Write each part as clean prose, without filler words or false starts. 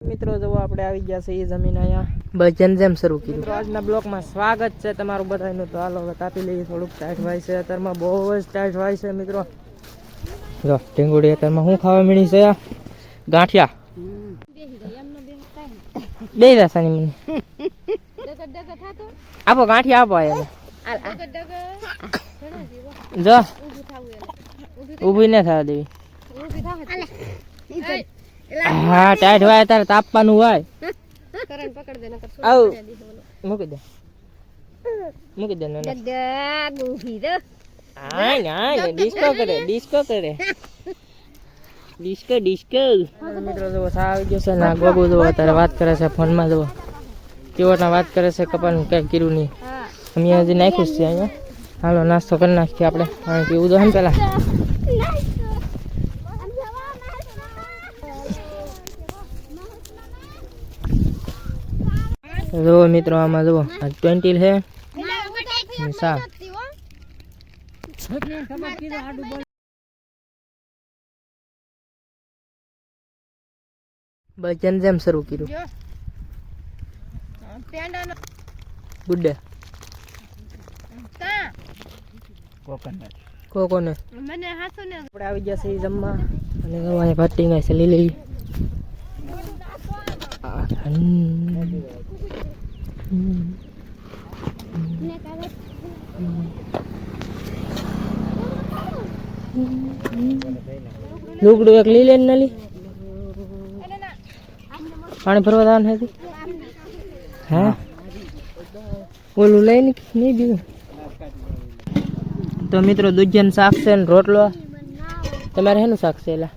મિત્રો જો આપણે આવી ગયા છે એ જમીન અહીંયા ભજન જેમ શરૂ કર્યું મિત્રો આજના બ્લોકમાં સ્વાગત છે તમારું બધાનું તો હાલો હવે તાપી લઈએ થોડુંક ટાઈટ હોય છે અત્યારમાં બહુ જ ટાઈટ હોય છે મિત્રો જો ઢીંગુડી અત્યારમાં શું ખાવા મળી છે ગાંઠિયા બે દાસાની મને આપો ગાંઠિયા આપો એને જો ઊભી ન થવા દેવી હા ટાઈટ હોય તારે તાપવાનું હોય આવ મૂકી દે ડિસ્કો કરે ડિસ્કો મિત્રો જો આવી ગયો છે ના ગોગો જો અત્યારે વાત કરે છે ફોનમાં જો કેવોના વાત કરે છે કપાનું કઈ કર્યું નહીં અમે હજી નાખ્યું છે અહીંયા હાલો નાસ્તો કરી નાખીએ આપણે પાણી પીવું તો ને પેલા જો મિત્રો આમાં જુઓ આ 20 છે સા ભજન જેમ શરૂ કર્યું ગુડ્ડે કોકોને આપણે આવી ગયા છે જમવા અને અહીંયા પાર્ટી ગાય છે લીલી લુગડું એક લઈ લે નલી પાણી ભરવા દાન હતી હા ઓલું લઈને નહીં દીધું તો મિત્રો દૂધન શાક છે ને રોટલો તમારે શેનું શાક છે એલા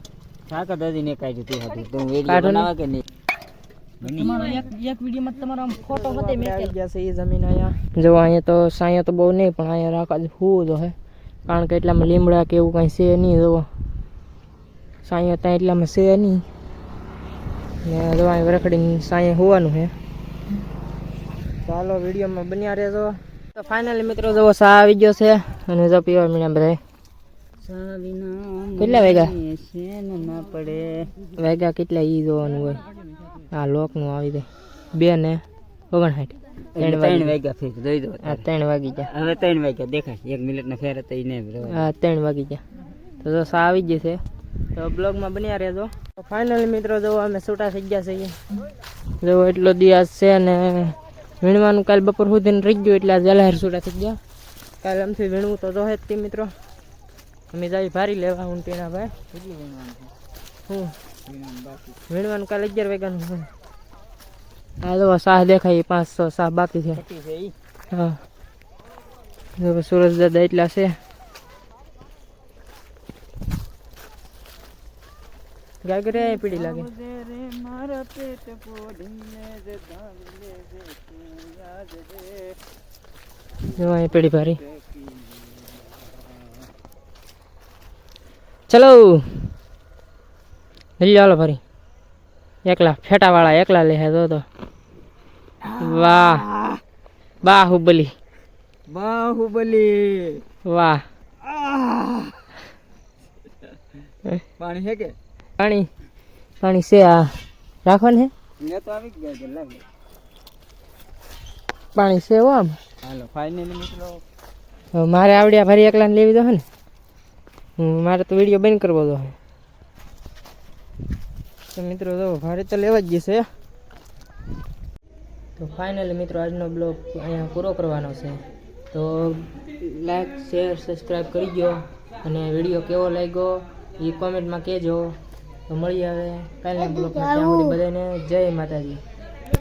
શાક દાદી ને કાઢી હતી તો વિડિયો બનાવવા કે નહીં તમારો એક વિડિયોમાં તમારો ફોટો હતો મેં આવી ગયા છે એ જમીન અહીંયા જો અહીંયા તો સાયા તો બહુ નહીં પણ અહીંયા રાખા હું જો હે કારણ કે એટલામાં લીમડા કે એવું કાંઈ છે નહીં જો સાયા ત્યાં એટલામાં છે નહીં ને જો અહીં વરખડીને સાયા હોવાનું છે ચાલો વિડીયોમાં બન્યા રહેજો તો ફાઇનલી મિત્રો જો સા આવી ગયો છે અને જો પીવા મીણા બધા કેટલા વાગ્યા કેટલા ઈ જોવાનું હોય આ લોક નું આવી જાય 2 ને 59 3 વાગ્યા ફિક્સ દઈ દો 3 વાગી ગયા હવે 3 વાગ્યા દેખાય 1 મિનિટ ના ફેર તો ઈ હા 3 વાગી ગયા તો જો સા આવી જશે તો બ્લોગ માં બન્યા રહેજો તો ફાઇનલી મિત્રો જો અમે છૂટા થઈ ગયા છે જો એટલો દિવસ છે ને વીણવાનું કાલ બપોર સુધી રહી ગયું એટલે જલાહર છૂટા થઈ ગયા કાલે આમથી વીણવું તો જો જ તે મિત્રો અમે જાય ભારી લેવા હું તેના ભાઈ હું વીણવાનું કાલે 11 વાગ્યાનું હા જો સાહ દેખાય 500 સાહ બાકી છે હા જો સુરજ દાદા એટલા છે ગાય કરે પીડી લાગે જો અહીં પીડી ભારી ચલો લઈ ચાલો ફરી એકલા ફેટા વાળા એકલા લે તો વાહ બાહુબલી વાહ પાણી છે કે પાણી છે આ રાખવાનું છે તો આવી ગયા છે લાગે પાણી છે હો આમ હાલો ફાઇનલી મિત્રો મારે આવડ્યા ફરી એકલાને લેવી દો ને મારે તો વિડીયો બંધ કરવો દો તો મિત્રો જો ભારે તો લેવા જ જશે તો ફાઇનલી મિત્રો આજનો બ્લોગ અહીંયા પૂરો કરવાનો છે તો લાઈક શેર સબસ્ક્રાઈબ કરી દો અને વિડીયો કેવો લાગ્યો એ કોમેન્ટમાં કહેજો તો મળીએ હવે કાલના બ્લોગમાં ત્યાં સુધી બધાને જય માતાજી.